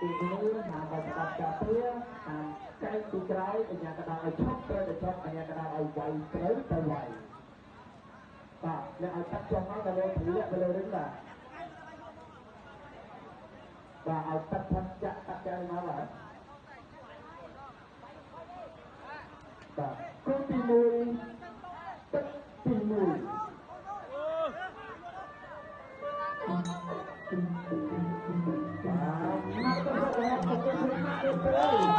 ទីនេះហាមកស្ដាប់ការពារតាមចែកពីក្រោយអញ្ញាកដាឲ្យឈប់ត្រូវតែឈប់អញ្ញាកដាឲ្យវាយត្រូវទៅវាយបាទអ្នកឲ្យទឹកចុះមកទៅលើធៀបទៅលើរឹងបាទឲ្យទឹកផាត់ចាក់ទឹកចាក់មកបាទគូទី1ទឹកទី1បាទមកទៅរកទៅទៅទៅ